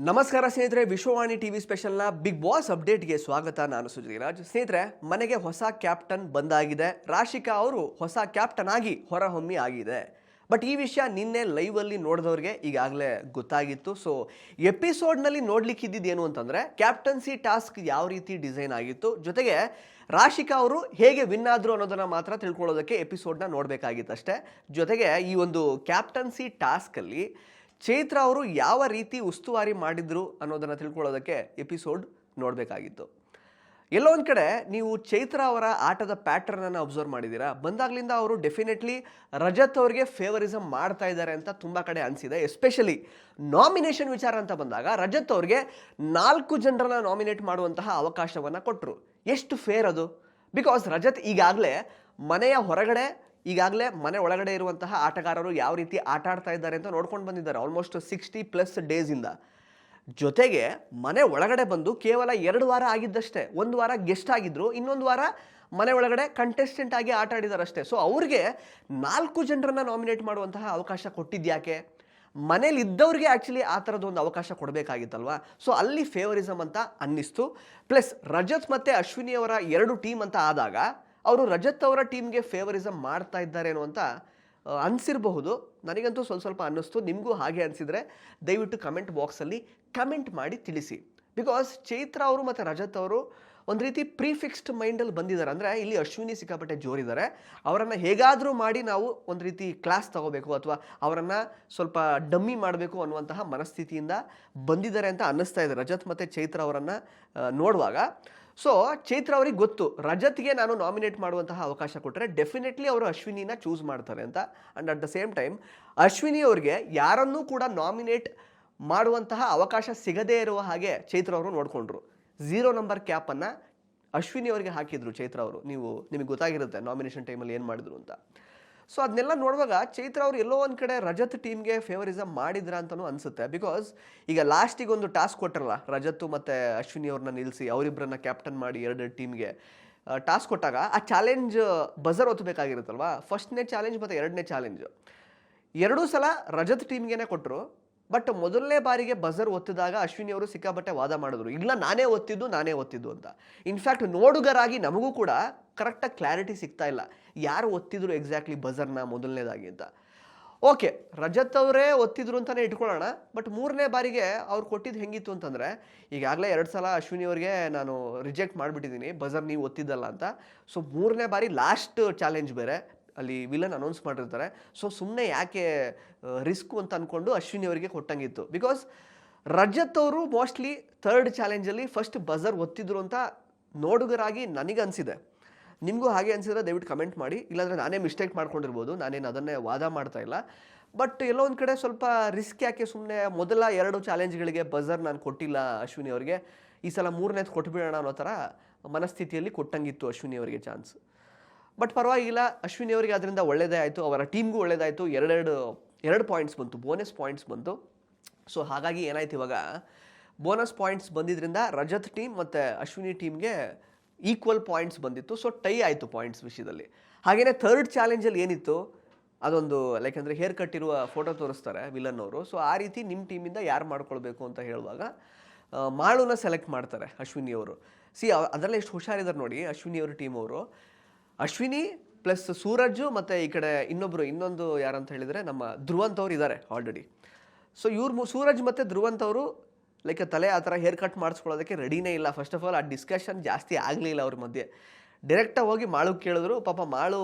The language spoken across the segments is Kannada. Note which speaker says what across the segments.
Speaker 1: ನಮಸ್ಕಾರ ಸ್ನೇಹಿತರೆ, ವಿಶ್ವವಾಣಿ ಟಿವಿ ಸ್ಪೆಷಲ್ನ ಬಿಗ್ ಬಾಸ್ ಅಪ್ಡೇಟ್ಗೆ ಸ್ವಾಗತ. ನಾನು ಸುಜಯರಾಜ್. ಸ್ನೇಹಿತರೆ, ಮನೆಗೆ ಹೊಸ ಕ್ಯಾಪ್ಟನ್ ಬಂದಾಗಿದೆ. ರಾಶಿಕಾ ಅವರು ಹೊಸ ಕ್ಯಾಪ್ಟನ್ ಆಗಿ ಹೊರಹೊಮ್ಮಿ ಆಗಿದೆ. ಬಟ್ ಈ ವಿಷಯ ನಿನ್ನೆ ಲೈವಲ್ಲಿ ನೋಡಿದವ್ರಿಗೆ ಈಗಾಗಲೇ ಗೊತ್ತಾಗಿತ್ತು. ಸೊ ಎಪಿಸೋಡ್ನಲ್ಲಿ ನೋಡ್ಲಿಕ್ಕಿದ್ದೇನು ಅಂತಂದರೆ, ಕ್ಯಾಪ್ಟನ್ಸಿ ಟಾಸ್ಕ್ ಯಾವ ರೀತಿ ಡಿಸೈನ್ ಆಗಿತ್ತು, ಜೊತೆಗೆ ರಾಶಿಕಾ ಅವರು ಹೇಗೆ ವಿನ್ ಆದರು ಅನ್ನೋದನ್ನು ಮಾತ್ರ ತಿಳ್ಕೊಳ್ಳೋದಕ್ಕೆ ಎಪಿಸೋಡ್ನ ನೋಡಬೇಕಾಗಿತ್ತಷ್ಟೇ. ಜೊತೆಗೆ ಈ ಒಂದು ಕ್ಯಾಪ್ಟನ್ಸಿ ಟಾಸ್ಕಲ್ಲಿ ಚೈತ್ರ ಅವರು ಯಾವ ರೀತಿ ಉಸ್ತುವಾರಿ ಮಾಡಿದ್ರು ಅನ್ನೋದನ್ನು ತಿಳ್ಕೊಳ್ಳೋದಕ್ಕೆ ಎಪಿಸೋಡ್ ನೋಡಬೇಕಾಗಿತ್ತು. ಎಲ್ಲೋ ಒಂದು ಕಡೆ ನೀವು ಚೈತ್ರ ಅವರ ಆಟದ ಪ್ಯಾಟರ್ನನ್ನು ಅಬ್ಸರ್ವ್ ಮಾಡಿದ್ದೀರಾ. ಬಂದಾಗಲಿಂದ ಅವರು ಡೆಫಿನೆಟ್ಲಿ ರಜತ್ ಅವರಿಗೆ ಫೇವರಿಸಮ್ ಮಾಡ್ತಾ ಇದ್ದಾರೆ ಅಂತ ತುಂಬ ಕಡೆ ಅನಿಸಿದೆ. ಎಸ್ಪೆಷಲಿ ನಾಮಿನೇಷನ್ ವಿಚಾರ ಅಂತ ಬಂದಾಗ ರಜತ್ ಅವ್ರಿಗೆ 4 ಜನರನ್ನ ನಾಮಿನೇಟ್ ಮಾಡುವಂತಹ ಅವಕಾಶವನ್ನು ಕೊಟ್ಟರು. ಎಷ್ಟು ಫೇರ್ ಅದು? ಬಿಕಾಸ್ ರಜತ್ ಈಗಾಗಲೇ ಮನೆಯ ಹೊರಗಡೆ, ಈಗಾಗಲೇ ಮನೆ ಒಳಗಡೆ ಇರುವಂತಹ ಆಟಗಾರರು ಯಾವ ರೀತಿ ಆಟ ಆಡ್ತಾ ಇದ್ದಾರೆ ಅಂತ ನೋಡ್ಕೊಂಡು ಬಂದಿದ್ದಾರೆ ಆಲ್ಮೋಸ್ಟ್ 60+ ಡೇಸಿಂದ. ಜೊತೆಗೆ ಮನೆ ಒಳಗಡೆ ಬಂದು ಕೇವಲ 2 ವಾರ ಆಗಿದ್ದಷ್ಟೇ. 1 ವಾರ ಗೆಸ್ಟ್ ಆಗಿದ್ರು, ಇನ್ನೊಂದು ವಾರ ಮನೆ ಒಳಗಡೆ ಕಂಟೆಸ್ಟೆಂಟ್ ಆಗಿ ಆಟ ಆಡಿದಾರಷ್ಟೇ. ಸೊ ಅವ್ರಿಗೆ 4 ಜನರನ್ನ ನಾಮಿನೇಟ್ ಮಾಡುವಂತಹ ಅವಕಾಶ ಕೊಟ್ಟಿದ್ಯಾಕೆ? ಮನೇಲಿ ಇದ್ದವ್ರಿಗೆ ಆ್ಯಕ್ಚುಲಿ ಆ ಥರದೊಂದು ಅವಕಾಶ ಕೊಡಬೇಕಾಗಿತ್ತಲ್ವಾ? ಸೊ ಅಲ್ಲಿ ಫೇವರಿಸಮ್ ಅಂತ ಅನ್ನಿಸ್ತು. ಪ್ಲಸ್ ರಜತ್ ಮತ್ತು ಅಶ್ವಿನಿ ಅವರ 2 ಟೀಮ್ ಅಂತ ಆದಾಗ ಅವರು ರಜತ್ ಅವರ ಟೀಮ್ಗೆ ಫೇವರಿಸಮ್ ಮಾಡ್ತಾ ಇದ್ದಾರೇನೋ ಅಂತ ಅನಿಸಿರಬಹುದು. ನನಗಂತೂ ಸ್ವಲ್ಪ ಅನ್ನಿಸ್ತು. ನಿಮಗೂ ಹಾಗೆ ಅನಿಸಿದರೆ ದಯವಿಟ್ಟು ಕಮೆಂಟ್ ಬಾಕ್ಸಲ್ಲಿ ಕಮೆಂಟ್ ಮಾಡಿ ತಿಳಿಸಿ. ಬಿಕಾಸ್ ಚೈತ್ರ ಅವರು ಮತ್ತು ರಜತ್ ಅವರು ಒಂದು ರೀತಿ ಪ್ರೀಫಿಕ್ಸ್ಡ್ ಮೈಂಡಲ್ಲಿ ಬಂದಿದ್ದಾರೆ. ಅಂದರೆ ಇಲ್ಲಿ ಅಶ್ವಿನಿ ಸಿಕ್ಕಾಪಟ್ಟೆ ಜೋರಿದ್ದಾರೆ. ಅವರನ್ನು ಹೇಗಾದರೂ ಮಾಡಿ ನಾವು ಒಂದು ರೀತಿ ಕ್ಲಾಸ್ ತಗೋಬೇಕು ಅಥವಾ ಅವರನ್ನು ಸ್ವಲ್ಪ ಡಮ್ಮಿ ಮಾಡಬೇಕು ಅನ್ನುವಂತಹ ಮನಸ್ಥಿತಿಯಿಂದ ಬಂದಿದ್ದಾರೆ ಅಂತ ಅನ್ನಿಸ್ತಾ ಇದೆ ರಜತ್ ಮತ್ತು ಚೈತ್ರ ಅವರನ್ನು ನೋಡುವಾಗ. ಸೊ ಚೈತ್ರ ಅವ್ರಿಗೆ ಗೊತ್ತು, ರಜತ್ಗೆ ನಾನು ನಾಮಿನೇಟ್ ಮಾಡುವಂತಹ ಅವಕಾಶ ಕೊಟ್ಟರೆ ಡೆಫಿನೆಟ್ಲಿ ಅವರು ಅಶ್ವಿನಿನ ಚೂಸ್ ಮಾಡ್ತಾರೆ ಅಂತ. And at the same time Ashwini ಅವ್ರಿಗೆ ಯಾರನ್ನೂ ಕೂಡ ನಾಮಿನೇಟ್ ಮಾಡುವಂತಹ ಅವಕಾಶ ಸಿಗದೇ ಇರುವ ಹಾಗೆ ಚೈತ್ರ ಅವರು ನೋಡಿಕೊಂಡ್ರು. 0 ನಂಬರ್ ಕ್ಯಾಪನ್ನು ಅಶ್ವಿನಿ ಅವರಿಗೆ ಹಾಕಿದ್ರು ಚೈತ್ರ ಅವರು. ನಿಮಗೆ ಗೊತ್ತಾಗಿರುತ್ತೆ ನಾಮಿನೇಷನ್ ಟೈಮಲ್ಲಿ ಏನು ಮಾಡಿದ್ರು ಅಂತ. ಸೊ ಅದನ್ನೆಲ್ಲ ನೋಡುವಾಗ ಚೈತ್ರ ಅವರು ಎಲ್ಲೋ ಒಂದು ಕಡೆ ರಜತ್ ಟೀಮ್ಗೆ ಫೇವರಿಸಮ್ ಮಾಡಿದ್ರ ಅಂತಲೂ ಅನಿಸುತ್ತೆ. ಬಿಕಾಸ್ ಈಗ ಲಾಸ್ಟಿಗೆ ಒಂದು ಟಾಸ್ಕ್ ಕೊಟ್ಟರಲ್ಲ, ರಜತ್ ಮತ್ತು ಅಶ್ವಿನಿ ಅವ್ರನ್ನ ನಿಲ್ಲಿಸಿ ಅವರಿಬ್ಬರನ್ನ ಕ್ಯಾಪ್ಟನ್ ಮಾಡಿ 2 ಟೀಮ್ಗೆ ಟಾಸ್ಕ್ ಕೊಟ್ಟಾಗ ಆ ಚಾಲೆಂಜ್ ಬಜರ್ ಒತ್ತಬೇಕಾಗಿರುತ್ತಲ್ವಾ. ಫಸ್ಟ್ನೇ ಚಾಲೆಂಜ್ ಮತ್ತು 2ನೇ ಚಾಲೆಂಜ್ 2 ಸಲ ರಜತ್ ಟೀಮ್ಗೆ ಕೊಟ್ಟರು. ಬಟ್ ಮೊದಲನೇ ಬಾರಿಗೆ ಬಜರ್ ಒತ್ತಿದಾಗ ಅಶ್ವಿನಿ ಅವರು ಸಿಕ್ಕಾಪಟ್ಟೆ ವಾದ ಮಾಡಿದ್ರು, ಇಲ್ಲ ನಾನೇ ಒತ್ತಿದ್ದು ಅಂತ. ಇನ್ಫ್ಯಾಕ್ಟ್ ನೋಡುಗರಾಗಿ ನಮಗೂ ಕೂಡ ಕರೆಕ್ಟಾಗಿ ಕ್ಲಾರಿಟಿ ಸಿಗ್ತಾ ಇಲ್ಲ ಯಾರು ಒತ್ತಿದ್ರು ಎಕ್ಸಾಕ್ಟ್ಲಿ ಬಜರ್ನ ಮೊದಲನೇದಾಗಿ ಅಂತ. ಓಕೆ, ರಜತ್ ಅವರೇ ಒತ್ತಿದ್ರು ಅಂತಲೇ ಇಟ್ಕೊಳ್ಳೋಣ. ಬಟ್ 3ನೇ ಬಾರಿಗೆ ಅವ್ರು ಕೊಟ್ಟಿದ್ದು ಹೆಂಗಿತ್ತು ಅಂತಂದರೆ, ಈಗಾಗಲೇ 2 ಸಲ ಅಶ್ವಿನಿ ಅವ್ರಿಗೆ ನಾನು ರಿಜೆಕ್ಟ್ ಮಾಡಿಬಿಟ್ಟಿದ್ದೀನಿ ಬಜರ್ ನೀವು ಒತ್ತಿದ್ದಲ್ಲ ಅಂತ. ಸೊ 3ನೇ ಬಾರಿ ಲಾಸ್ಟ್ ಚಾಲೆಂಜ್ ಬೇರೆ, ಅಲ್ಲಿ ವಿಲನ್ ಅನೌನ್ಸ್ ಮಾಡಿರ್ತಾರೆ. ಸೊ ಸುಮ್ಮನೆ ಯಾಕೆ ರಿಸ್ಕು ಅಂತ ಅಂದ್ಕೊಂಡು ಅಶ್ವಿನಿ ಅವರಿಗೆ ಕೊಟ್ಟಂಗಿತ್ತು. ಬಿಕಾಸ್ ರಜತ್ ಅವರು ಮೋಸ್ಟ್ಲಿ 3rd ಚಾಲೆಂಜಲ್ಲಿ ಫಸ್ಟ್ ಬಜರ್ ಒತ್ತಿದ್ರು ಅಂತ ನೋಡುಗರಾಗಿ ನನಗನ್ಸಿದೆ. ನಿಮಗೂ ಹಾಗೆ ಅನಿಸಿದ್ರೆ ದಯವಿಟ್ಟು ಕಮೆಂಟ್ ಮಾಡಿ. ಇಲ್ಲಾಂದರೆ ನಾನೇ ಮಿಸ್ಟೇಕ್ ಮಾಡ್ಕೊಂಡಿರ್ಬೋದು, ನಾನೇನು ಅದನ್ನೇ ವಾದ ಮಾಡ್ತಾ ಇಲ್ಲ. ಬಟ್ ಎಲ್ಲೋ ಒಂದು ಕಡೆ ಸ್ವಲ್ಪ ರಿಸ್ಕ್ ಯಾಕೆ, ಸುಮ್ಮನೆ ಮೊದಲ 2 ಚಾಲೆಂಜ್ಗಳಿಗೆ ಬಜರ್ ನಾನು ಕೊಟ್ಟಿಲ್ಲ ಅಶ್ವಿನಿ ಅವರಿಗೆ, ಈ ಸಲ 3ನೇದು ಕೊಟ್ಬಿಡೋಣ ಅನ್ನೋ ಥರ ಮನಸ್ಥಿತಿಯಲ್ಲಿ ಕೊಟ್ಟಂಗಿತ್ತು ಅಶ್ವಿನಿ ಅವರಿಗೆ ಚಾನ್ಸ್. ಬಟ್ ಪರವಾಗಿಲ್ಲ, ಅಶ್ವಿನಿ ಅವರಿಗೆ ಅದರಿಂದ ಒಳ್ಳೆಯದೇ ಆಯಿತು, ಅವರ ಟೀಮ್ಗೂ ಒಳ್ಳೆಯದಾಯಿತು. 2 ಪಾಯಿಂಟ್ಸ್ ಬಂತು, ಬೋನಸ್ ಪಾಯಿಂಟ್ಸ್ ಬಂತು. ಸೊ ಹಾಗಾಗಿ ಏನಾಯ್ತು, ಇವಾಗ ಬೋನಸ್ ಪಾಯಿಂಟ್ಸ್ ಬಂದಿದ್ದರಿಂದ ರಜತ್ ಟೀಮ್ ಮತ್ತು ಅಶ್ವಿನಿ ಟೀಮ್ಗೆ ಈಕ್ವಲ್ ಪಾಯಿಂಟ್ಸ್ ಬಂದಿತ್ತು. ಸೊ ಟೈ ಆಯಿತು ಪಾಯಿಂಟ್ಸ್ ವಿಷಯದಲ್ಲಿ. ಹಾಗೆಯೇ 3rd ಚಾಲೆಂಜಲ್ಲಿ ಏನಿತ್ತು, ಅದೊಂದು ಲೈಕ್ ಅಂದರೆ ಹೇರ್ ಕಟ್ ಇರುವ ಫೋಟೋ ತೋರಿಸ್ತಾರೆ ವಿಲನ್ ಅವರು. ಸೊ ಆ ರೀತಿ ನಿಮ್ಮ ಟೀಮಿಂದ ಯಾರು ಮಾಡ್ಕೊಳ್ಬೇಕು ಅಂತ ಹೇಳುವಾಗ ಮಾಳುನ ಸೆಲೆಕ್ಟ್ ಮಾಡ್ತಾರೆ ಅಶ್ವಿನಿ ಅವರು. ಅದರಲ್ಲೇ ಎಷ್ಟು ಹುಷಾರಿದ್ದಾರೆ ನೋಡಿ ಅಶ್ವಿನಿ ಅವರ ಟೀಮ್ ಅವರು. ಅಶ್ವಿನಿ ಪ್ಲಸ್ ಸೂರಜ್ ಮತ್ತು ಈ ಕಡೆ ಇನ್ನೊಂದು ಯಾರಂತ ಹೇಳಿದರೆ ನಮ್ಮ ಧ್ರುವಂತ್ ಅವರು ಇದ್ದಾರೆ ಆಲ್ರೆಡಿ. ಸೊ ಸೂರಜ್ ಮತ್ತು ಧ್ರುವಂತ್ ಅವರು ಲೈಕ್ ತಲೆ ಆ ಥರ ಹೇರ್ ಕಟ್ ಮಾಡಿಸ್ಕೊಳ್ಳೋದಕ್ಕೆ ರೆಡಿನೇ ಇಲ್ಲ. ಫಸ್ಟ್ ಆಫ್ ಆಲ್ ಆ ಡಿಸ್ಕಷನ್ ಜಾಸ್ತಿ ಆಗಲಿಲ್ಲ ಅವ್ರ ಮಧ್ಯೆ. ಡೈರೆಕ್ಟಾಗಿ ಹೋಗಿ ಮಾಳು ಕೇಳಿದ್ರು. ಪಾಪ ಮಾಳು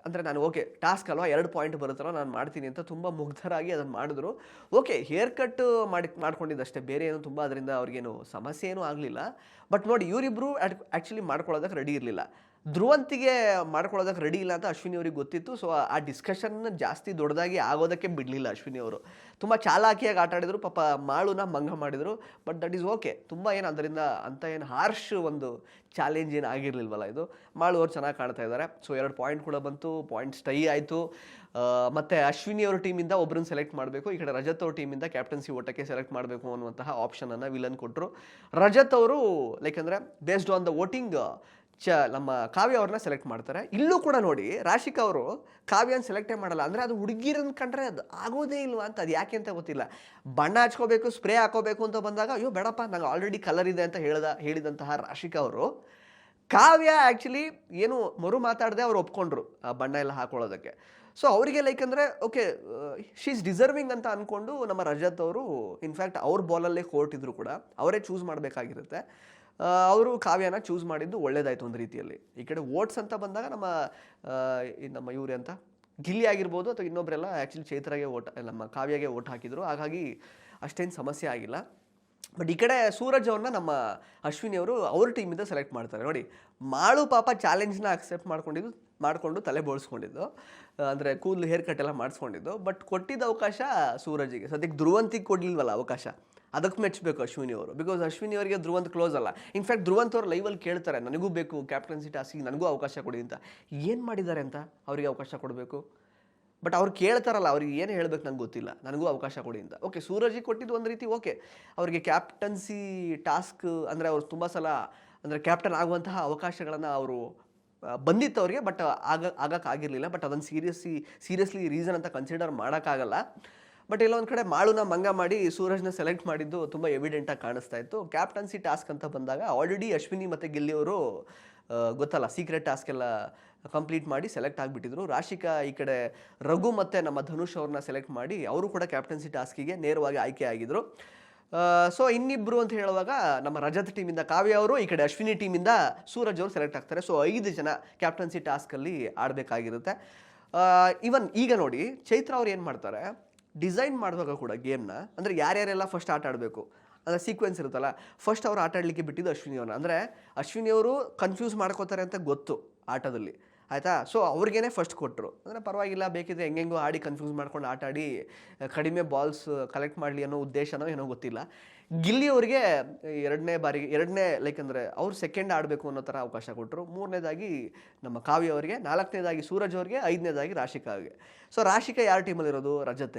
Speaker 1: ಅಂದರೆ ನಾನು ಓಕೆ ಟಾಸ್ಕ್ ಅಲ್ವಾ, 2 ಪಾಯಿಂಟ್ ಬರುತ್ತಲ್ಲ ನಾನು ಮಾಡ್ತೀನಿ ಅಂತ ತುಂಬ ಮುಗ್ಧರಾಗಿ ಅದನ್ನು ಮಾಡಿದ್ರು. ಓಕೆ ಹೇರ್ ಕಟ್ ಮಾಡ್ಕೊಂಡಿದ್ದಷ್ಟೇ, ಬೇರೆ ಏನು ತುಂಬ ಅದರಿಂದ ಅವ್ರಿಗೇನು ಸಮಸ್ಯೆ ಏನೂ ಆಗಲಿಲ್ಲ. ಬಟ್ ನೋಡಿ ಇವರಿಬ್ಬರು ಆ್ಯಕ್ಚುಲಿ ಮಾಡ್ಕೊಳ್ಳೋದಕ್ಕೆ ರೆಡಿ ಇರಲಿಲ್ಲ. ಧ್ರುವಂತಿಗೆ ಮಾಡ್ಕೊಳ್ಳೋದಕ್ಕೆ ರೆಡಿ ಇಲ್ಲ ಅಂತ ಅಶ್ವಿನಿ ಅವ್ರಿಗೆ ಗೊತ್ತಿತ್ತು. ಸೊ ಆ ಡಿಸ್ಕಷನ್ ಜಾಸ್ತಿ ದೊಡ್ಡದಾಗಿ ಆಗೋದಕ್ಕೆ ಬಿಡಲಿಲ್ಲ ಅಶ್ವಿನಿ ಅವರು. ತುಂಬ ಚಾಲಾಕಿಯಾಗಿ ಆಟ ಆಡಿದ್ರು, ಪಾಪ ಮಾಳುನ ಮಂಗ ಮಾಡಿದರು. ಬಟ್ ದಟ್ ಈಸ್ ಓಕೆ, ತುಂಬ ಏನು ಅದರಿಂದ ಅಂತ ಏನು ಹಾರ್ಶ್ ಒಂದು ಚಾಲೆಂಜ್ ಏನು ಆಗಿರಲಿಲ್ವಲ್ಲ ಇದು. ಮಾಳು ಅವ್ರು ಚೆನ್ನಾಗಿ ಕಾಣ್ತಾ ಇದ್ದಾರೆ. ಸೊ 2 ಪಾಯಿಂಟ್ ಕೂಡ ಬಂತು, ಪಾಯಿಂಟ್ಸ್ ಟೈ ಆಯಿತು. ಮತ್ತು ಅಶ್ವಿನಿ ಅವ್ರ ಟೀಮಿಂದ ಒಬ್ಬರನ್ನ ಸೆಲೆಕ್ಟ್ ಮಾಡಬೇಕು, ಈ ಕಡೆ ರಜತ್ ಅವ್ರ ಟೀಮಿಂದ ಕ್ಯಾಪ್ಟನ್ಸಿ ಓಟಕ್ಕೆ ಸೆಲೆಕ್ಟ್ ಮಾಡಬೇಕು ಅನ್ನುವಂತಹ ಆಪ್ಷನನ್ನು ವಿಲನ್ ಕೊಟ್ಟರು. ರಜತ್ ಅವರು ಲೈಕ್ ಅಂದರೆ ಬೇಸ್ಡ್ ಆನ್ ದ ವೋಟಿಂಗ್ ನಮ್ಮ ಕಾವ್ಯ ಅವ್ರನ್ನ ಸೆಲೆಕ್ಟ್ ಮಾಡ್ತಾರೆ. ಇಲ್ಲೂ ಕೂಡ ನೋಡಿ ರಾಶಿಕಾ ಅವರು ಕಾವ್ಯನ ಸೆಲೆಕ್ಟೇ ಮಾಡಲ್ಲ. ಅಂದರೆ ಅದು ಹುಡುಗಿರನ್ನ ಕಂಡ್ರೆ ಅದು ಆಗೋದೇ ಇಲ್ವಾ ಅಂತ, ಅದು ಯಾಕೆ ಅಂತ ಗೊತ್ತಿಲ್ಲ. ಬಣ್ಣ ಹಚ್ಕೋಬೇಕು, ಸ್ಪ್ರೇ ಹಾಕೋಬೇಕು ಅಂತ ಬಂದಾಗ ಅಯ್ಯೋ ಬೇಡಪ್ಪ ನಂಗೆ ಆಲ್ರೆಡಿ ಕಲರ್ ಇದೆ ಅಂತ ಹೇಳಿದಂತಹ ರಾಶಿಕಾ ಅವರು ಕಾವ್ಯ ಆ್ಯಕ್ಚುಲಿ ಏನು ಮಾತಾಡದೆ ಅವ್ರು ಒಪ್ಕೊಂಡ್ರು ಆ ಬಣ್ಣ ಎಲ್ಲ ಹಾಕೊಳ್ಳೋದಕ್ಕೆ. ಸೊ ಅವರಿಗೆ ಲೈಕ್ ಅಂದರೆ ಓಕೆ ಶಿ ಈಸ್ ಡಿಸರ್ವಿಂಗ್ ಅಂತ ಅಂದ್ಕೊಂಡು ನಮ್ಮ ರಜತ್ ಅವರು ಇನ್ಫ್ಯಾಕ್ಟ್ ಅವ್ರ ಬಾಲಲ್ಲೇ ಕೊಟ್ಟಿದ್ರು ಕೂಡ ಅವರೇ ಚೂಸ್ ಮಾಡಬೇಕಾಗಿರುತ್ತೆ. ಅವರು ಕಾವ್ಯನ ಚೂಸ್ ಮಾಡಿದ್ದು ಒಳ್ಳೇದಾಯಿತು ಒಂದು ರೀತಿಯಲ್ಲಿ. ಈ ಕಡೆ ವೋಟ್ಸ್ ಅಂತ ಬಂದಾಗ ನಮ್ಮ ಇವ್ರೆ ಅಂತ ಗಿಲ್ಲಿ ಆಗಿರ್ಬೋದು ಅಥವಾ ಇನ್ನೊಬ್ಬರೆಲ್ಲ ಆ್ಯಕ್ಚುಲಿ ಚೈತ್ರಾಗೆ ನಮ್ಮ ಕಾವ್ಯಗೆ ವೋಟ್ ಹಾಕಿದ್ರು, ಹಾಗಾಗಿ ಅಷ್ಟೇನು ಸಮಸ್ಯೆ ಆಗಿಲ್ಲ. ಬಟ್ ಈ ಕಡೆ ಸೂರಜ್ ಅವ್ರನ್ನ ನಮ್ಮ ಅಶ್ವಿನಿ ಅವರು ಅವ್ರ ಟೀಮಿಂದ ಸೆಲೆಕ್ಟ್ ಮಾಡ್ತಾರೆ. ನೋಡಿ ಮಾಳು ಪಾಪ ಚಾಲೆಂಜ್ನ ಅಕ್ಸೆಪ್ಟ್ ಮಾಡಿಕೊಂಡು ತಲೆ ಬೋಳ್ಸ್ಕೊಂಡಿದ್ದು, ಅಂದರೆ ಕೂದಲು ಹೇರ್ ಕಟ್ ಎಲ್ಲ ಮಾಡಿಸ್ಕೊಂಡಿದ್ದು. ಬಟ್ ಕೊಟ್ಟಿದ್ದ ಅವಕಾಶ ಸೂರಜಿಗೆ. ಸದ್ಯಕ್ಕೆ ಧ್ರುವಂತಿಗೆ ಕೊಡಲಿಲ್ವಲ್ಲ ಅವಕಾಶ, ಅದಕ್ಕೆ ಮೆಚ್ಚಬೇಕು ಅಶ್ವಿನಿ ಅವರು. ಬಿಕಾಸ್ ಅಶ್ವಿನಿ ಅವರಿಗೆ ಧ್ರುವಂತ್ ಕ್ಲೋಸ್ ಅಲ್ಲ. ಇನ್ಫ್ಯಾಕ್ಟ್ ಧ್ರುವಂತ್ ಅವರು ಲೈವಲ್ಲಿ ಕೇಳ್ತಾರೆ ನನಗೂ ಬೇಕು ಕ್ಯಾಪ್ಟನ್ಸಿ ಟಾಸ್ಕಿಗೆ, ನನಗೂ ಅವಕಾಶ ಕೊಡಿ ಅಂತ. ಏನು ಮಾಡಿದ್ದಾರೆ ಅಂತ ಅವರಿಗೆ ಅವಕಾಶ ಕೊಡಬೇಕು? ಬಟ್ ಅವ್ರು ಕೇಳ್ತಾರಲ್ಲ, ಅವ್ರಿಗೆ ಏನು ಹೇಳ್ಬೇಕು ನಂಗೆ ಗೊತ್ತಿಲ್ಲ, ನನಗೂ ಅವಕಾಶ ಕೊಡಿ ಅಂತ. ಓಕೆ ಸೂರಜಿಗೆ ಕೊಟ್ಟಿದ್ದು ಒಂದು ರೀತಿ ಓಕೆ, ಅವರಿಗೆ ಕ್ಯಾಪ್ಟನ್ಸಿ ಟಾಸ್ಕ್ ಅಂದರೆ ಅವ್ರು ತುಂಬ ಸಲ ಅಂದರೆ ಕ್ಯಾಪ್ಟನ್ ಆಗುವಂತಹ ಅವಕಾಶಗಳನ್ನು ಅವರು ಬಂದಿತ್ತು ಅವರಿಗೆ, ಬಟ್ ಆಗಕ್ಕಾಗಿರಲಿಲ್ಲ. ಬಟ್ ಅದನ್ನು ಸೀರಿಯಸ್ಲಿ ರೀಸನ್ ಅಂತ ಕನ್ಸಿಡರ್ ಮಾಡೋಕ್ಕಾಗಲ್ಲ. ಬಟ್ ಎಲ್ಲ ಒಂದು ಕಡೆ ಮಾಳುನ ಮಂಗ ಮಾಡಿ ಸೂರಜ್ನ ಸೆಲೆಕ್ಟ್ ಮಾಡಿದ್ದು ತುಂಬ ಎವಿಡೆಂಟಾಗಿ ಕಾಣಿಸ್ತಾ ಇತ್ತು. ಕ್ಯಾಪ್ಟನ್ಸಿ ಟಾಸ್ಕ್ ಅಂತ ಬಂದಾಗ ಆಲ್ರೆಡಿ ಅಶ್ವಿನಿ ಮತ್ತು ಗಿಲ್ಲಿಯವರು ಗೊತ್ತಲ್ಲ ಸೀಕ್ರೆಟ್ ಟಾಸ್ಕ್ ಎಲ್ಲ ಕಂಪ್ಲೀಟ್ ಮಾಡಿ ಸೆಲೆಕ್ಟ್ ಆಗಿಬಿಟ್ಟಿದ್ರು. ರಾಶಿಕಾ ಈ ಕಡೆ ರಘು ಮತ್ತು ನಮ್ಮ ಧನುಷ್ ಅವ್ರನ್ನ ಸೆಲೆಕ್ಟ್ ಮಾಡಿ ಅವರು ಕೂಡ ಕ್ಯಾಪ್ಟನ್ಸಿ ಟಾಸ್ಕಿಗೆ ನೇರವಾಗಿ ಆಯ್ಕೆ ಆಗಿದ್ರು. ಸೊ ಇನ್ನಿಬ್ಬರು ಅಂತ ಹೇಳುವಾಗ ನಮ್ಮ ರಜತ್ ಟೀಮಿಂದ ಕಾವ್ಯ ಅವರು, ಈ ಕಡೆ ಅಶ್ವಿನಿ ಟೀಮಿಂದ ಸೂರಜ್ ಅವರು ಸೆಲೆಕ್ಟ್ ಆಗ್ತಾರೆ. ಸೊ 5 ಜನ ಕ್ಯಾಪ್ಟನ್ಸಿ ಟಾಸ್ಕಲ್ಲಿ ಆಡಬೇಕಾಗಿರುತ್ತೆ. ಈವನ್ ಈಗ ನೋಡಿ ಚೈತ್ರ ಅವ್ರು ಏನು ಮಾಡ್ತಾರೆ, ಡಿಸೈನ್ ಮಾಡುವಾಗ ಕೂಡ ಗೇಮ್ನ ಅಂದರೆ ಯಾರ್ಯಾರೆಲ್ಲ ಫಸ್ಟ್ ಆಟ ಆಡಬೇಕು ಅಂದರೆ ಸೀಕ್ವೆನ್ಸ್ ಇರುತ್ತಲ್ಲ, ಫಸ್ಟ್ ಅವ್ರು ಆಟ ಆಡಲಿಕ್ಕೆ ಬಿಟ್ಟಿದ್ದು ಅಶ್ವಿನಿ ಅವ್ರನ್ನ. ಅಂದರೆ ಅಶ್ವಿನಿ ಅವರು ಕನ್ಫ್ಯೂಸ್ ಮಾಡ್ಕೋತಾರೆ ಅಂತ ಗೊತ್ತು ಆಟದಲ್ಲಿ, ಆಯಿತಾ. ಸೊ ಅವ್ರಿಗೇನೆ ಫಸ್ಟ್ ಕೊಟ್ಟರು. ಅಂದರೆ ಪರವಾಗಿಲ್ಲ, ಬೇಕಿದ್ರೆ ಹೆಂಗೆಂಗೋ ಆಡಿ ಕನ್ಫ್ಯೂಸ್ ಮಾಡ್ಕೊಂಡು ಆಟ ಆಡಿ ಕಡಿಮೆ ಬಾಲ್ಸ್ ಕಲೆಕ್ಟ್ ಮಾಡಲಿ ಅನ್ನೋ ಉದ್ದೇಶನೋ ಏನೋ ಗೊತ್ತಿಲ್ಲ. ಗಿಲ್ಲಿ ಅವರಿಗೆ ಎರಡನೇ ಲೈಕ್ ಅಂದರೆ ಅವ್ರು ಸೆಕೆಂಡ್ ಆಡಬೇಕು ಅನ್ನೋ ಥರ ಅವಕಾಶ ಕೊಟ್ಟರು. 3ನೇದಾಗಿ ನಮ್ಮ ಕಾವ್ಯ ಅವರಿಗೆ, 4ನೇದಾಗಿ ಸೂರಜ್ ಅವ್ರಿಗೆ, 5ನೇದಾಗಿ ರಾಶಿಕಾ ಅವ್ರಿಗೆ. ಸೊ ರಾಶಿಕಾ ಯಾರ ಟೀಮಲ್ಲಿರೋದು?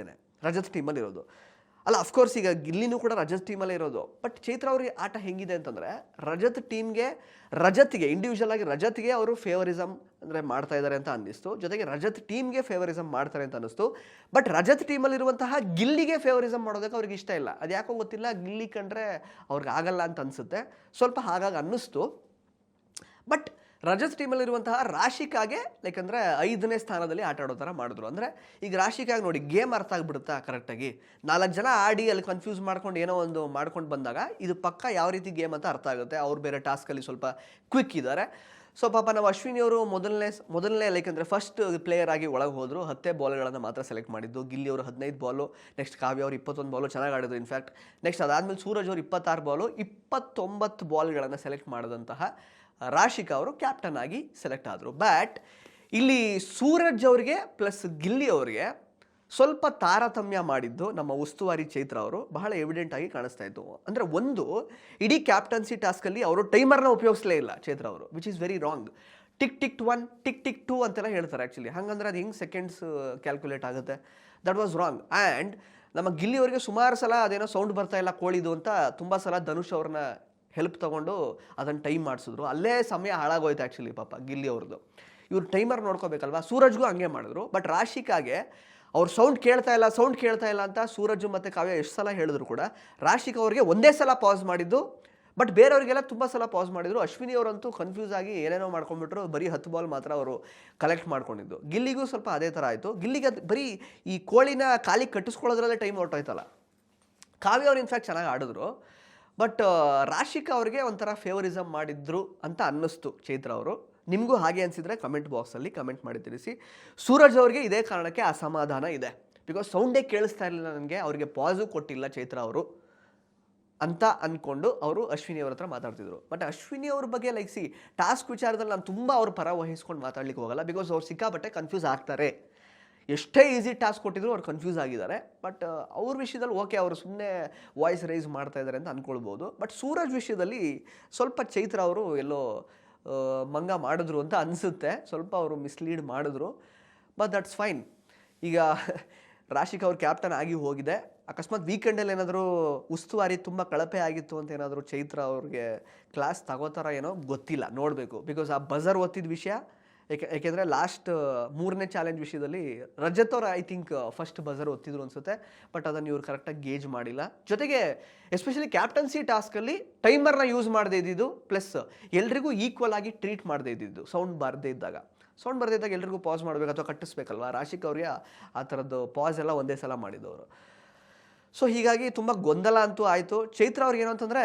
Speaker 1: ರಜತ್ ಟೀಮಲ್ಲಿರೋದು ಅಲ್ಲ. ಅಫ್ಕೋರ್ಸ್ ಈಗ ಗಿಲ್ಲಿನೂ ಕೂಡ ರಜತ್ ಟೀಮಲ್ಲೇ ಇರೋದು. ಬಟ್ ಚೈತ್ರ ಅವ್ರಿಗೆ ಆಟ ಹೆಂಗಿದೆ ಅಂತಂದರೆ ರಜತ್ಗೆ ಇಂಡಿವಿಜುವಲ್ ಆಗಿ ರಜತ್ಗೆ ಅವರು ಫೇವರಿಸಮ್ ಅಂದರೆ ಮಾಡ್ತಾ ಇದ್ದಾರೆ ಅಂತ ಅನ್ನಿಸ್ತು. ಜೊತೆಗೆ ರಜತ್ ಟೀಮ್ಗೆ ಫೇವರಿಸಮ್ ಮಾಡ್ತಾರೆ ಅಂತ ಅನ್ನಿಸ್ತು. ಬಟ್ ರಜತ್ ಟೀಮಲ್ಲಿರುವಂತಹ ಗಿಲ್ಲಿಗೆ ಫೇವರಿಸಮ್ ಮಾಡೋದಕ್ಕೆ ಅವ್ರಿಗೆ ಇಷ್ಟ ಇಲ್ಲ. ಅದು ಯಾಕೋ ಗೊತ್ತಿಲ್ಲ, ಗಿಲ್ಲಿ ಕಂಡ್ರೆ ಅವ್ರಿಗೆ ಆಗಲ್ಲ ಅಂತ ಅನಿಸುತ್ತೆ, ಸ್ವಲ್ಪ ಹಾಗಾಗಿ ಅನ್ನಿಸ್ತು. ಬಟ್ ರಜತ್ ಟೀಮಲ್ಲಿರುವಂತಹ ರಾಶಿಕಾಗೆ ಲೈಕ್ ಅಂದರೆ 5ನೇ ಸ್ಥಾನದಲ್ಲಿ ಆಟ ಆಡೋ ಥರ ಮಾಡಿದ್ರು. ಅಂದರೆ ಈಗ ರಾಶಿಕಾಗೆ ನೋಡಿ ಗೇಮ್ ಅರ್ಥ ಆಗಿಬಿಡುತ್ತಾ ಕರೆಕ್ಟಾಗಿ. 4 ಜನ ಆಡಿ ಅಲ್ಲಿ ಕನ್ಫ್ಯೂಸ್ ಮಾಡ್ಕೊಂಡು ಏನೋ ಒಂದು ಮಾಡ್ಕೊಂಡು ಬಂದಾಗ ಇದು ಪಕ್ಕ ಯಾವ ರೀತಿ ಗೇಮ್ ಅಂತ ಅರ್ಥ ಆಗುತ್ತೆ. ಅವ್ರು ಬೇರೆ ಟಾಸ್ಕಲ್ಲಿ ಸ್ವಲ್ಪ ಕ್ವಿಕ್ ಇದ್ದಾರೆ. ಸೊ ಪಾಪ ನಾವು ಅಶ್ವಿನಿ ಅವರು ಮೊದಲನೇ ಲೈಕ್ ಅಂದರೆ ಫಸ್ಟ್ ಪ್ಲೇಯರ್ ಆಗಿ ಒಳಗೆ ಹೋದರು. 10 ಬಾಲ್ಗಳನ್ನು ಮಾತ್ರ ಸೆಲೆಕ್ಟ್ ಮಾಡಿದ್ದು. ಗಿಲ್ಲಿ ಅವರು 15 ಬಾಲು, ನೆಕ್ಸ್ಟ್ ಕಾವ್ಯ ಅವರು 21 ಬಾಲು ಚೆನ್ನಾಗಿ ಆಡಿದ್ರು ಇನ್ಫ್ಯಾಕ್ಟ್. ನೆಕ್ಸ್ಟ್ ಅದಾದಮೇಲೆ ಸೂರಜ್ ಅವರು 26 ಬಾಲು, 29 ಬಾಲ್ಗಳನ್ನು ಸೆಲೆಕ್ಟ್ ಮಾಡಿದಂತಹ ರಾಶಿಕಾ ಅವರು ಕ್ಯಾಪ್ಟನ್ ಆಗಿ ಸೆಲೆಕ್ಟ್ ಆದರು. ಬಟ್ ಇಲ್ಲಿ ಸೂರಜ್ ಅವರಿಗೆ ಪ್ಲಸ್ ಗಿಲ್ಲಿ ಅವರಿಗೆ ಸ್ವಲ್ಪ ತಾರತಮ್ಯ ಮಾಡಿದ್ದು ನಮ್ಮ ಉಸ್ತುವಾರಿ ಚೈತ್ರ ಅವರು ಬಹಳ ಎವಿಡೆಂಟ್ ಆಗಿ ಕಾಣಿಸ್ತಾ ಇತ್ತು. ಅಂದರೆ ಒಂದು ಇಡೀ ಕ್ಯಾಪ್ಟನ್ಸಿ ಟಾಸ್ಕಲ್ಲಿ ಅವರು ಟೈಮರ್ನ ಉಪಯೋಗಿಸಲೇ ಇಲ್ಲ ಚೈತ್ರ ಅವರು, which is very wrong. Tick 1 tick 2 ಅಂತೆಲ್ಲ ಹೇಳ್ತಾರೆ ಆ್ಯಕ್ಚುಲಿ. ಹಾಗಂದ್ರೆ ಅದು ಹೆಂಗೆ ಸೆಕೆಂಡ್ಸ್ ಕ್ಯಾಲ್ಕುಲೇಟ್ ಆಗುತ್ತೆ? That was wrong. ಆ್ಯಂಡ್ ನಮ್ಮ ಗಿಲ್ಲಿ ಅವರಿಗೆ ಸುಮಾರು ಸಲ ಅದೇನೋ ಸೌಂಡ್ ಬರ್ತಾ ಇಲ್ಲ ಕೋಳಿದು ಅಂತ ತುಂಬ ಸಲ ಧನುಷ್ ಅವ್ರನ್ನ ಹೆಲ್ಪ್ ತೊಗೊಂಡು ಅದನ್ನು ಟೈಮ್ ಮಾಡಿಸಿದ್ರು. ಅಲ್ಲೇ ಸಮಯ ಹಾಳಾಗೋಯ್ತು ಆ್ಯಕ್ಚುಲಿ ಪಾಪ ಗಿಲ್ಲಿ ಅವ್ರದ್ದು. ಇವ್ರು ಟೈಮರ್ ನೋಡ್ಕೋಬೇಕಲ್ವಾ. ಸೂರಜ್ಗೂ ಹಂಗೆ ಮಾಡಿದ್ರು. ಬಟ್ ರಾಶಿಕಾಗೆ ಅವ್ರು ಸೌಂಡ್ ಕೇಳ್ತಾ ಇಲ್ಲ ಅಂತ ಸೂರಜ್ ಮತ್ತು ಕಾವ್ಯ ಎಷ್ಟು ಸಲ ಹೇಳಿದ್ರು ಕೂಡ ರಾಶಿಕಾ ಅವ್ರಿಗೆ ಒಂದೇ ಸಲ ಪಾಸ್ ಮಾಡಿದ್ದು. ಬಟ್ ಬೇರೆಯವರಿಗೆಲ್ಲ ತುಂಬ ಸಲ ಪಾಸ್ ಮಾಡಿದ್ರು. ಅಶ್ವಿನಿ ಅವರಂತೂ ಕನ್ಫ್ಯೂಸ್ ಆಗಿ ಏನೇನೋ ಮಾಡ್ಕೊಂಡ್ಬಿಟ್ರು. ಬರೀ 10 ಬಾಲ್ ಮಾತ್ರ ಅವರು ಕಲೆಕ್ಟ್ ಮಾಡ್ಕೊಂಡಿದ್ದು. ಗಿಲ್ಲಿಗೂ ಸ್ವಲ್ಪ ಅದೇ ಥರ ಆಯಿತು. ಗಿಲ್ಲಿಗೆ ಬರೀ ಈ ಕೋಳಿನ ಕಾಲಿಗೆ ಕಟ್ಟಿಸ್ಕೊಳ್ಳೋದ್ರಲ್ಲೇ ಟೈಮ್ ಹೊರಟೋಯ್ತಲ್ಲ. ಕಾವ್ಯ ಅವ್ರು ಇನ್ಫ್ಯಾಕ್ಟ್ ಚೆನ್ನಾಗಿ ಆಡಿದ್ರು. ಬಟ್ ರಾಶಿಕಾ ಅವ್ರಿಗೆ ಒಂಥರ ಫೇವರಿಸಮ್ ಮಾಡಿದ್ರು ಅಂತ ಅನ್ನಿಸ್ತು ಚೈತ್ರ ಅವರು. ನಿಮಗೂ ಹಾಗೆ ಅನಿಸಿದರೆ ಕಮೆಂಟ್ ಬಾಕ್ಸಲ್ಲಿ ಕಮೆಂಟ್ ಮಾಡಿ ತಿಳಿಸಿ. ಸೂರಜ್ ಅವ್ರಿಗೆ ಇದೇ ಕಾರಣಕ್ಕೆ ಅಸಮಾಧಾನ ಇದೆ. ಬಿಕಾಸ್ ಸೌಂಡೇ ಕೇಳಿಸ್ತಾ ಇರಲಿಲ್ಲ ನನಗೆ, ಅವರಿಗೆ ಪಾಸು ಕೊಟ್ಟಿಲ್ಲ ಚೈತ್ರ ಅವರು ಅಂತ ಅಂದ್ಕೊಂಡು ಅವರು ಅಶ್ವಿನಿ ಅವ್ರ ಹತ್ರ ಮಾತಾಡ್ತಿದ್ರು. ಬಟ್ ಅಶ್ವಿನಿ ಅವ್ರ ಬಗ್ಗೆ ಲೈಕ್ ಟಾಸ್ಕ್ ವಿಚಾರದಲ್ಲಿ ನಾನು ತುಂಬ ಅವ್ರ ಪರ ವಹಿಸ್ಕೊಂಡು ಮಾತಾಡ್ಲಿಕ್ಕೆ ಹೋಗಲ್ಲ. ಬಿಕಾಸ್ ಅವ್ರು ಸಿಕ್ಕಾಪಟ್ಟೆ ಕನ್ಫ್ಯೂಸ್ ಆಗ್ತಾರೆ. ಎಷ್ಟೇ ಈಸಿ ಟಾಸ್ಕ್ ಕೊಟ್ಟಿದ್ರು ಅವ್ರು ಕನ್ಫ್ಯೂಸ್ ಆಗಿದ್ದಾರೆ. ಬಟ್ ಅವ್ರ ವಿಷಯದಲ್ಲಿ ಓಕೆ, ಅವರು ಸುಮ್ಮನೆ ವಾಯ್ಸ್ ರೈಸ್ ಮಾಡ್ತಾ ಇದ್ದಾರೆ ಅಂತ ಅಂದ್ಕೊಳ್ಬೋದು. ಬಟ್ ಸೂರಜ್ ವಿಷಯದಲ್ಲಿ ಸ್ವಲ್ಪ ಚೈತ್ರ ಅವರು ಎಲ್ಲೋ ಮಂಗ ಮಾಡಿದ್ರು ಅಂತ ಅನಿಸುತ್ತೆ. ಸ್ವಲ್ಪ ಅವರು ಮಿಸ್ಲೀಡ್ ಮಾಡಿದ್ರು. But that's fine. ಈಗ ರಾಶಿಕಾ ಅವ್ರು ಕ್ಯಾಪ್ಟನ್ ಆಗಿ ಹೋಗಿದೆ. ಅಕಸ್ಮಾತ್ ವೀಕೆಂಡಲ್ಲಿ ಏನಾದರೂ ಉಸ್ತುವಾರಿ ತುಂಬ ಕಳಪೆ ಆಗಿತ್ತು ಅಂತ ಏನಾದರೂ ಚೈತ್ರ ಅವ್ರಿಗೆ ಕ್ಲಾಸ್ ತಗೋತಾರ ಏನೋ ಗೊತ್ತಿಲ್ಲ, ನೋಡಬೇಕು. ಬಿಕಾಸ್ ಆ ಬಜರ್ ಒತ್ತಿದ ವಿಷಯ ಯಾಕೆಂದರೆ ಲಾಸ್ಟ್ 3ನೇ ಚಾಲೆಂಜ್ ವಿಷಯದಲ್ಲಿ ರಜತ್ ಅವ್ರು ಐ ಥಿಂಕ್ ಫಸ್ಟ್ ಬಜರ್ ಒತ್ತಿದ್ರು ಅನಿಸುತ್ತೆ. ಬಟ್ ಅದನ್ನು ಇವ್ರು ಕರೆಕ್ಟಾಗಿ ಗೇಜ್ ಮಾಡಿಲ್ಲ. ಜೊತೆಗೆ ಎಸ್ಪೆಷಲಿ ಕ್ಯಾಪ್ಟನ್ಸಿ ಟಾಸ್ಕಲ್ಲಿ ಟೈಮರ್ನ ಯೂಸ್ ಮಾಡದೇ ಇದ್ದಿದ್ದು, ಪ್ಲಸ್ ಎಲ್ರಿಗೂ ಈಕ್ವಲ್ ಆಗಿ ಟ್ರೀಟ್ ಮಾಡದೇ ಇದ್ದಿದ್ದು. ಸೌಂಡ್ ಬರದೇ ಇದ್ದಾಗ ಎಲ್ರಿಗೂ ಪಾಸ್ ಮಾಡಬೇಕು ಅಥವಾ ಕಟ್ಟಿಸ್ಬೇಕಲ್ವ. ರಾಶಿಕ್ ಅವ್ರಿಗೆ ಆ ಥರದ್ದು ಪಾಸ್ ಎಲ್ಲ ಒಂದೇ ಸಲ ಮಾಡಿದವರು. ಸೊ ಹೀಗಾಗಿ ತುಂಬ ಗೊಂದಲ ಅಂತೂ ಆಯಿತು. ಚೈತ್ರ ಅವ್ರಿಗೆ ಏನು ಅಂತಂದರೆ,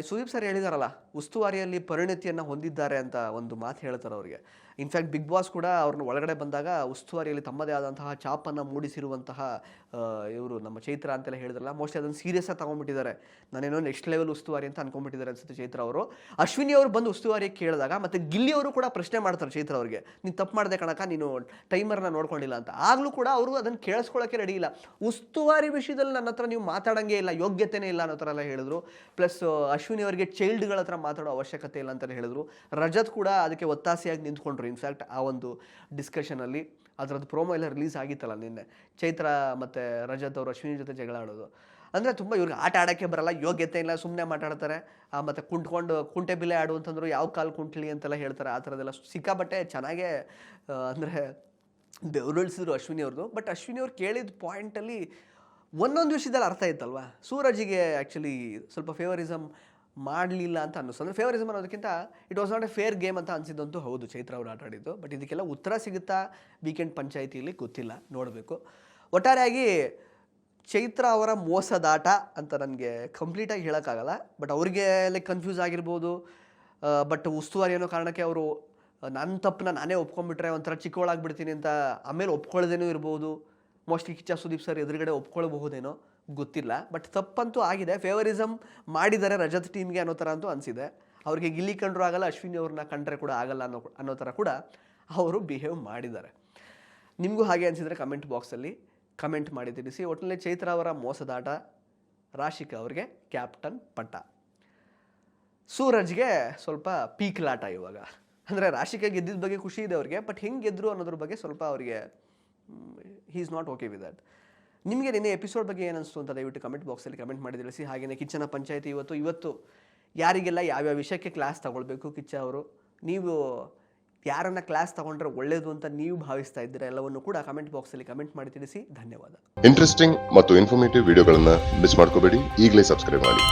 Speaker 1: ಸುದೀಪ್ ಸರ್ ಹೇಳಿದಾರಲ್ಲ, ಉಸ್ತುವಾರಿಯಲ್ಲಿ ಪರಿಣಿತಿಯನ್ನು ಹೊಂದಿದ್ದಾರೆ ಅಂತ ಒಂದು ಮಾತು ಹೇಳ್ತಾರೆ ಅವ್ರಿಗೆ. ಇನ್ಫ್ಯಾಕ್ಟ್ ಬಿಗ್ ಬಾಸ್ ಕೂಡ ಅವ್ರನ್ನ ಒಳಗಡೆ ಬಂದಾಗ ಉಸ್ತುವಾರಿಯಲ್ಲಿ ತಮ್ಮದೇ ಆದಂತಹ ಚಾಪನ್ನು ಮೂಡಿಸಿರುವಂತಹ ಇವರು ನಮ್ಮ ಚೈತ್ರ ಅಂತೆಲ್ಲ ಹೇಳಿದ್ರಲ್ಲ, ಮೋಸ್ಟ್ಲಿ ಅದನ್ನು ಸೀರಿಯಸ್ ಆಗಿ ತಗೊಂಡ್ಬಿಟ್ಟಿದ್ದಾರೆ. ನಾನೇನೋ ನೆಕ್ಸ್ಟ್ ಲೆವೆಲ್ ಉಸ್ತುವಾರಿ ಅಂತ ಅನ್ಕೊಂಡ್ಬಿಟ್ಟಿದ್ದಾರೆ ಅನ್ಸುತ್ತೆ ಚೈತ್ರ ಅವರು. ಅಶ್ವಿನಿ ಅವರು ಬಂದು ಉಸ್ತುವಾರಿ ಕೇಳಿದಾಗ ಮತ್ತು ಗಿಲ್ಲಿ ಅವರು ಕೂಡ ಪ್ರಶ್ನೆ ಮಾಡ್ತಾರೆ ಚೈತ್ರ ಅವ್ರಿಗೆ, ನೀನು ತಪ್ಪು ಮಾಡಿದೆ ಕಣಕ, ನೀನು ಟೈಮರ್ನ ನೋಡ್ಕೊಂಡಿಲ್ಲ ಅಂತ. ಆಗಲೂ ಕೂಡ ಅವರು ಅದನ್ನು ಕೇಳಿಸ್ಕೊಳ್ಳೋಕ್ಕೆ ರೆಡಿ ಇಲ್ಲ. ಉಸ್ತುವಾರಿ ವಿಷಯದಲ್ಲಿ ನನ್ನ ಹತ್ರ ನೀವು ಮಾತಾಡೋಂಗೆ ಇಲ್ಲ, ಯೋಗ್ಯತೆನೇ ಇಲ್ಲ ಅನ್ನೋ ಥರ ಎಲ್ಲ ಹೇಳಿದ್ರು. ಪ್ಲಸ್ ಅಶ್ವಿನಿ ಅವರಿಗೆ ಚೈಲ್ಡ್ಗಳ ಹತ್ರ ಮಾತಾಡೋ ಅವಶ್ಯಕತೆ ಇಲ್ಲ ಅಂತಲೇ ಹೇಳಿದ್ರು. ರಜತ್ ಕೂಡ ಅದಕ್ಕೆ ಒತ್ತಾಸೆಯಾಗಿ ನಿಂತ್ಕೊಂಡ್ರು. ಇನ್ಫ್ಯಾಕ್ಟ್ ಆ ಒಂದು ಡಿಸ್ಕಷನಲ್ಲಿ ಅದರದ್ದು ಪ್ರೋಮೋ ಎಲ್ಲ ರಿಲೀಸ್ ಆಗಿತ್ತಲ್ಲ ನಿನ್ನೆ, ಚೈತ್ರ ಮತ್ತು ರಜತ್ ಅವರು ಅಶ್ವಿನಿ ಜೊತೆ ಜಗಳ ಆಡೋದು. ಅಂದರೆ ತುಂಬ ಇವ್ರಿಗೆ ಆಟ ಆಡೋಕ್ಕೆ ಬರಲ್ಲ, ಯೋಗ್ಯತೆ ಇಲ್ಲ, ಸುಮ್ಮನೆ ಮಾತಾಡ್ತಾರೆ. ಮತ್ತು ಕುಂಟೆ ಬಿಲೆ ಆಡು ಅಂತಂದ್ರು ಯಾವ ಕಾಲು ಕುಂಟ್ಲಿ ಅಂತೆಲ್ಲ ಹೇಳ್ತಾರೆ. ಆ ಥರದ್ದೆಲ್ಲ ಸಿಕ್ಕಾಬಟ್ಟೆ ಚೆನ್ನಾಗೇ ಅಂದರೆ ಬೆವರಿಳಿಸಿದ್ರು ಅಶ್ವಿನಿ ಅವ್ರದ್ದು. ಬಟ್ ಅಶ್ವಿನಿ ಅವ್ರು ಕೇಳಿದ ಪಾಯಿಂಟಲ್ಲಿ ಒಂದೊಂದು ವಿಷಯದಲ್ಲಿ ಅರ್ಥ ಇತ್ತಲ್ವ. ಸೂರಜ್ಗೆ ಆ್ಯಕ್ಚುಲಿ ಸ್ವಲ್ಪ ಫೇವರಿಸಮ್ ಮಾಡಲಿಲ್ಲ ಅಂತ ಅನ್ನಿಸ್ತು. ಅಂದರೆ ಫೇವರಿಸಮ್ ಅನ್ನೋದಕ್ಕಿಂತ it was not A fair game ಅಂತ ಅನಿಸಿದಂತೂ ಹೌದು ಚೈತ್ರ ಅವರು ಆಟ ಆಡಿದ್ದು. ಬಟ್ ಇದಕ್ಕೆಲ್ಲ ಉತ್ತರ ಸಿಗುತ್ತಾ ವೀಕೆಂಡ್ ಪಂಚಾಯಿತಿಯಲ್ಲಿ ಗೊತ್ತಿಲ್ಲ, ನೋಡಬೇಕು. ಒಟ್ಟಾರೆಯಾಗಿ ಚೈತ್ರ ಅವರ ಮೋಸದಾಟ ಅಂತ ನನಗೆ ಕಂಪ್ಲೀಟಾಗಿ ಹೇಳೋಕ್ಕಾಗಲ್ಲ. ಬಟ್ ಅವ್ರಿಗೆ ಲೈಕ್ ಕನ್ಫ್ಯೂಸ್ ಆಗಿರ್ಬೋದು. ಬಟ್ ಉಸ್ತುವಾರಿ ಅನ್ನೋ ಕಾರಣಕ್ಕೆ ಅವರು ನನ್ನ ತಪ್ಪನ್ನ ನಾನೇ ಒಪ್ಕೊಂಡ್ಬಿಟ್ರೆ ಒಂಥರ ಚಿಕ್ಕವಳಾಗ್ಬಿಡ್ತೀನಿ ಅಂತ ಆಮೇಲೆ ಒಪ್ಕೊಳ್ಳೋದೇನೂ ಇರ್ಬೋದು. ಮೋಸ್ಟ್ಲಿ ಕಿಚ್ಚ ಸುದೀಪ್ ಸರ್ ಎದುರುಗಡೆ ಒಪ್ಕೊಳ್ಬಹುದೇನೋ, ಗೊತ್ತಿಲ್ಲ. ಬಟ್ ತಪ್ಪಂತೂ ಆಗಿದೆ. ಫೇವರಿಸಮ್ ಮಾಡಿದ್ದಾರೆ ರಜತ್ ಟೀಮ್ಗೆ ಅನ್ನೋ ಥರ ಅಂತೂ ಅನಿಸಿದೆ. ಅವ್ರಿಗೆ ಗಿಲ್ಲಿ ಕಂಡ್ರೂ ಆಗಲ್ಲ, ಅಶ್ವಿನಿ ಅವ್ರನ್ನ ಕಂಡ್ರೆ ಕೂಡ ಆಗಲ್ಲ ಅನ್ನೋ ಥರ ಕೂಡ ಅವರು ಬಿಹೇವ್ ಮಾಡಿದ್ದಾರೆ. ನಿಮಗೂ ಹಾಗೆ ಅನಿಸಿದರೆ ಕಮೆಂಟ್ ಬಾಕ್ಸಲ್ಲಿ ಕಮೆಂಟ್ ಮಾಡಿ ತಿಳಿಸಿ. ಒಟ್ಟಿನಲ್ಲಿ ಚೈತ್ರ ಅವರ ಮೋಸದಾಟ, ರಾಶಿಕಾ ಅವ್ರಿಗೆ ಕ್ಯಾಪ್ಟನ್ ಪಟ್ಟ, ಸೂರಜ್ಗೆ ಸ್ವಲ್ಪ ಪೀಕ್ಲಾಟ ಇವಾಗ. ಅಂದರೆ ರಾಶಿಕಾ ಗೆದ್ದಿದ್ದ ಬಗ್ಗೆ ಖುಷಿ ಇದೆ ಅವ್ರಿಗೆ, ಬಟ್ ಹೆಂಗೆ ಗೆದ್ದರು ಅನ್ನೋದ್ರ ಬಗ್ಗೆ ಸ್ವಲ್ಪ ಅವರಿಗೆ he is not okay with that. ನಿಮಗೆ ನಿನ್ನೆ ಎಪಿಸೋಡ್ ಬಗ್ಗೆ ಏನು ಅನಿಸ್ತು ಅಂತ ದಯವಿಟ್ಟು ಕಮೆಂಟ್ ಬಾಕ್ಸಲ್ಲಿ ಕಮೆಂಟ್ ಮಾಡಿ ತಿಳಿಸಿ. ಹಾಗೆಯೇ ಕಿಚ್ಚನ ಪಂಚಾಯಿತಿ ಇವತ್ತು ಯಾರಿಗೆಲ್ಲ ಯಾವ್ಯಾವ ವಿಷಯಕ್ಕೆ ಕ್ಲಾಸ್ ತಗೊಳ್ಬೇಕು ಕಿಚ್ಚ ಅವರು, ನೀವು ಯಾರನ್ನ ಕ್ಲಾಸ್ ತಗೊಂಡ್ರೆ ಒಳ್ಳೇದು ಅಂತ ನೀವು ಭಾವಿಸ್ತಾ ಇದ್ದೀರಾ, ಎಲ್ಲವನ್ನು ಕೂಡ ಕಮೆಂಟ್ ಬಾಕ್ಸಲ್ಲಿ ಕಮೆಂಟ್ ಮಾಡಿ ತಿಳಿಸಿ. ಧನ್ಯವಾದ.
Speaker 2: ಇಂಟ್ರೆಸ್ಟಿಂಗ್ ಮತ್ತು ಇನ್ಫಾರ್ಮೇಟಿವ್ ವಿಡಿಯೋಗಳನ್ನು ಮಿಸ್ ಮಾಡ್ಕೋಬೇಡಿ, ಈಗಲೇ ಸಬ್ಸ್ಕ್ರೈಬ್ ಮಾಡಿ.